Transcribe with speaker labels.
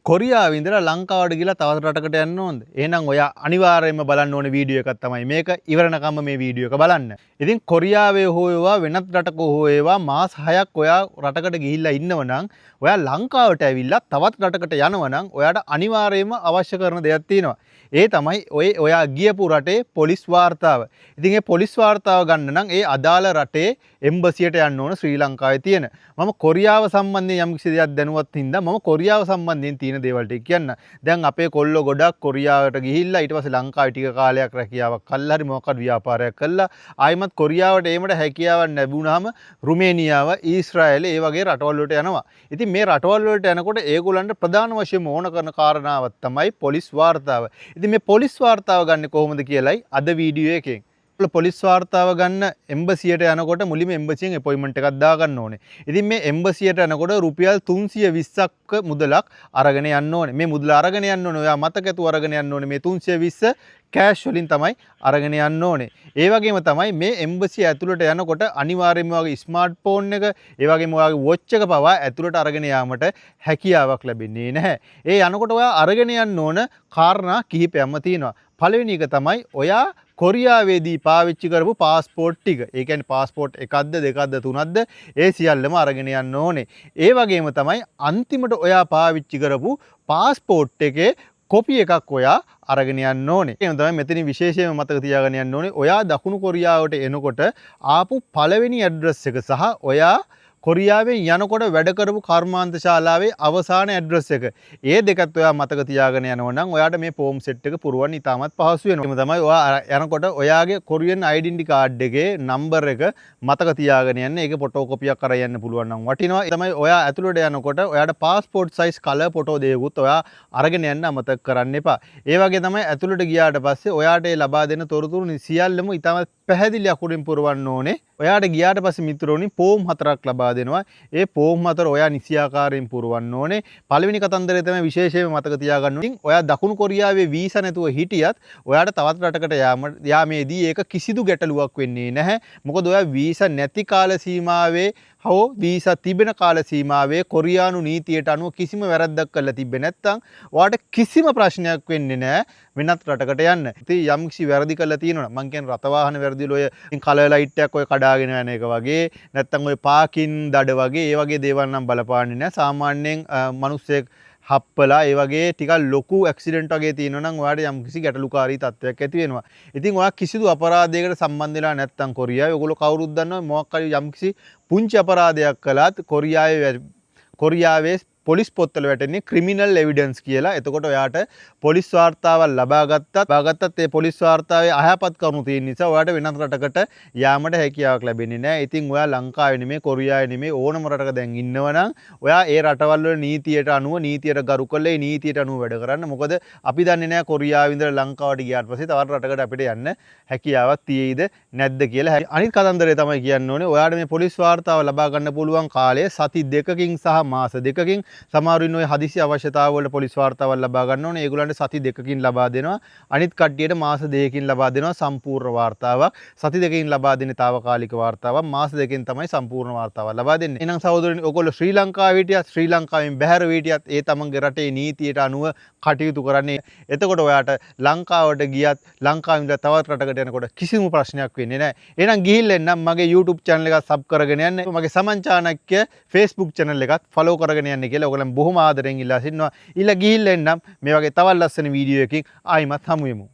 Speaker 1: කොරියාවේ ඉඳලා ලංකාවට ගිහලා තවත් රටකට යන්න ඕනද? එහෙනම් ඔයා අනිවාර්යයෙන්ම බලන්න ඕනේ වීඩියෝ එකක් තමයි මේක. ඉවරනකම්ම මේ වීඩියෝ එක බලන්න. ඉතින් කොරියාවේ හෝ වේවා වෙනත් රටක හෝ වේවා මාස 6ක් ඔයා රටකට ගිහිල්ලා ඉන්නව නම් ඔයා ලංකාවට ඇවිල්ලා තවත් රටකට යනවා නම් ඔයාට අනිවාර්යයෙන්ම අවශ්‍ය කරන දෙයක් තියෙනවා. ඒ තමයි ඔයා ගියපු රටේ පොලිස් වාර්තාව. ඉතින් ඒ පොලිස් වාර්තාව ගන්න නම් ඒ අදාළ රටේ එම්බසියට යන්න ඕන ශ්‍රී ලංකාවේ තියෙන. මම කොරියාව සම්බන්ධයෙන් යම් කිසි දෙයක් දැනුවත් හින්දා මම කොරියාව සම්බන්ධයෙන් තියෙන දේවල් ටික කියන්න. දැන් අපේ කොල්ලෝ ගොඩක් කොරියාවට ගිහිල්ලා ඊට පස්සේ ලංකාවේ ටික කාලයක් රැකියාවක් කළා හරි මොකක්ද ව්‍යාපාරයක් කළා. ආයිමත් කොරියාවට ඒමට හැකියාවක් ලැබුණාම රුමේනියාව, ඊශ්‍රායල ඒ වගේ රටවල් වලට යනවා. ඉතින් මේ රටවල් වලට යනකොට ඒගොල්ලන්ට ප්‍රධාන වශයෙන්ම ඕන කරන කාරණාවක් තමයි පොලිස් වාර්තාව. ඉතින් මේ පොලිස් වාර්තාව ගන්න කොහොමද කියලායි අද වීඩියෝ එකෙන්. පොලිස් වාර්තාව ගන්න එම්බසියට යනකොට මුලින්ම එම්බසියෙන් අපොයින්ට්මන්ට් එකක් දාගන්න ඕනේ. ඉතින් මේ එම්බසියට යනකොට රුපියල් 320ක් මුදලක් අරගෙන යන්න ඕනේ. මේ මුදල අරගෙන යන්න ඕනේ. ඔයා මතක ඇතුව අරගෙන යන්න ඕනේ. මේ 320 කෑෂ් වලින් තමයි අරගෙන යන්න ඕනේ. ඒ වගේම තමයි මේ එම්බසිය ඇතුළට යනකොට අනිවාර්යයෙන්ම ඔයාගේ ස්මාර්ට් ෆෝන් එක, ඒ වගේම ඔයාගේ වොච් එක පවා ඇතුළට අරගෙන යාමට හැකියාවක් ලැබෙන්නේ නැහැ. ඒ යනකොට ඔයා අරගෙන යන්න ඕන කාරණා කිහිපයක්ම තියෙනවා. පළවෙනි එක තමයි ඔයා කොරියාවේදී පාවිච්චි කරපු පාස්පෝර්ට් ටික. ඒ කියන්නේ පාස්පෝර්ට් එකක්ද දෙකක්ද තුනක්ද ඒ සියල්ලම අරගෙන යන්න ඕනේ. ඒ වගේම තමයි අන්තිමට ඔයා පාවිච්චි කරපු පාස්පෝර්ට් එකේ කොපි එකක් ඔයා අරගෙන යන්න ඕනේ. ඒ තමයි මෙතන විශේෂයෙන්ම මතක තියාගෙන යන්න ඕනේ. ඔයා දකුණු කොරියාවට එනකොට ආපු පළවෙනි ඇඩ්‍රස් එක සහ ඔයා කොරියාවෙන් යනකොට වැඩ කරපු කර්මාන්ත ශාලාවේ අවසාන ඇඩ්‍රස් එක. ඒ දෙකත් ඔයා මතක තියාගෙන යනවා නම් ඔයාට මේ ෆෝම් සෙට් එක පුරවන්න ඉතාමත් පහසු වෙනවා. එතන තමයි ඔයා යනකොට ඔයාගේ කොරියන් ඩෙන්ටිටි කාඩ් එකේ නම්බර් එක මතක තියාගෙන යන්න. ඒක ෆොටෝ කොපියක් අරන් යන්න පුළුවන් නම් වටිනවා. ඒ තමයි ඔයා ඇතුළට යනකොට ඔයාට පාස්පෝර්ට් සයිස් කලර් ෆොටෝ දෙයකුත් ඔයා අරගෙන යන්න අමතක කරන්න එපා. ඒ වගේ තමයි ඇතුළට ගියාට පස්සේ ඔයාට ලබා දෙන තොරතුරු සියල්ලම ඉතාමත් පැහැදිලි අකුරින් පුරවන්න ඕනේ. ඔයාට ගියාට පස්සේ මිත්‍රෝනි ෆෝම් 4ක් ලබා දෙනවා. ඒ ෆෝම් 4 ඔයා නිසියාකාරයෙන් පුරවන්න ඕනේ. පළවෙනි කතන්දරය තමයි විශේෂයෙන්ම මතක තියාගන්න ඕනේ. ඔයා දකුණු කොරියාවේ වීසා නැතුව හිටියත් ඔයාට තවත් රටකට යාමේදී ඒක කිසිදු ගැටලුවක් වෙන්නේ නැහැ. මොකද ඔයා වීසා නැති කාල සීමාවේ හෝ වීසා තිබෙන කාල සීමාවේ කොරියානු නීතියට අනුව කිසිම වැරද්දක් කරලා තිබ්බේ නැත්නම් ඔයාට කිසිම ප්‍රශ්නයක් වෙන්නේ නැහැ වෙනත් රටකට යන්න. ඉතින් යම් කිසි වැරදි කරලා තියෙනවා මං කියන්නේ රත වාහන වැරදි වල ඔය කලර් ලයිට් එකක් ඔය කඩාගෙන යන එක වගේ නැත්නම් ඔය පාකින් දඩ වගේ ඒ වගේ දේවල් නම් බලපාන්නේ නැහැ. සාමාන්‍යයෙන් මිනිස්සෙක් හප්පලා ඒ වගේ ටිකක් ලොකු ඇක්සිඩන්ට් වගේ තියෙනවා නම් ඔයාට යම් කිසි ගැටලුකාරී තත්ත්වයක් ඇති වෙනවා. ඉතින් ඔයා කිසිදු අපරාධයකට සම්බන්ධ වෙලා නැත්නම් කොරියාවේ ඔයගොල්ලෝ කවුරුත් දන්නවා මොකක් හරි යම් කිසි පුංචි අපරාධයක් කළත් කොරියාවේ පොලිස් පොත්වල වැටෙන්නේ ක්‍රිමිනල් එවිඩන්ස් කියලා. එතකොට ඔයාට පොලිස් වාර්තාවක් ලබාගත්තත් ඒ පොලිස් වාර්තාවේ අයහපත් කරුණු තියෙන නිසා ඔයාට වෙනත් රටකට යාමට හැකියාවක් ලැබෙන්නේ නැහැ. ඉතින් ඔයා ලංකාවේ නෙමෙයි කොරියාවේ නෙමෙයි ඕනම රටක දැන් ඉන්නවනම් ඔයා ඒ රටවල් වල නීතියට අනුව නීතියට ගරු කරලා ඒ නීතියට අනුව වැඩ කරන්න. මොකද අපි දන්නේ නැහැ කොරියාවේ ඉඳලා ලංකාවට ගියාට පස්සේ තවත් රටකට අපිට යන්න හැකියාවක් තියෙයිද නැද්ද කියලා. අනිත් කතන්දරය තමයි කියන්න ඕනේ ඔයාට මේ පොලිස් වාර්තාව ලබා ගන්න පුළුවන් කාලය සති 2කින් සහ මාස 2කින්. සමහරුන් ඔය හදිසි අවශ්‍යතාව වල පොලිස් වාර්තාවල් ලබා ගන්න ඕනේ. ඒගොල්ලන්ට සති 2කින් ලබා දෙනවා. අනිත් කට්ටියට මාස 2කින් ලබා දෙනවා සම්පූර්ණ වාර්තාවක්. සති 2කින් ලබා දෙන්නේ తాවකාලික වාර්තාවක්. මාස 2කින් තමයි සම්පූර්ණ වාර්තාවක් ලබා දෙන්නේ. එහෙනම් සහෝදරනි ඔයගොල්ලෝ ශ්‍රී ලංකාවේ හිටියත් ශ්‍රී ලංකාවෙන් බැහැර හිටියත් ඒ තමන්ගේ රටේ නීතියට අනුව කටයුතු කරන්නේ. එතකොට ඔයාට ලංකාවට ගියත් ලංකාවෙන් ඉඳලා තවත් රටකට යනකොට කිසිම ප්‍රශ්නයක් වෙන්නේ නැහැ. එහෙනම් ගිහිල්ලා එන්නම් මගේ YouTube channel එක සබ් කරගෙන යන්න. මගේ සමන් චානක්‍ය Facebook channel එකත් follow කරගෙන යන්න කියලා ඔයගොල්ලන් බොහොම ආදරෙන් ඉල්ලා සිටිනවා. ගිහිල්ලා එන්නම් මේ වගේ තවත් ලස්සන වීඩියෝ එකකින් ආයිමත් හමු වෙමු.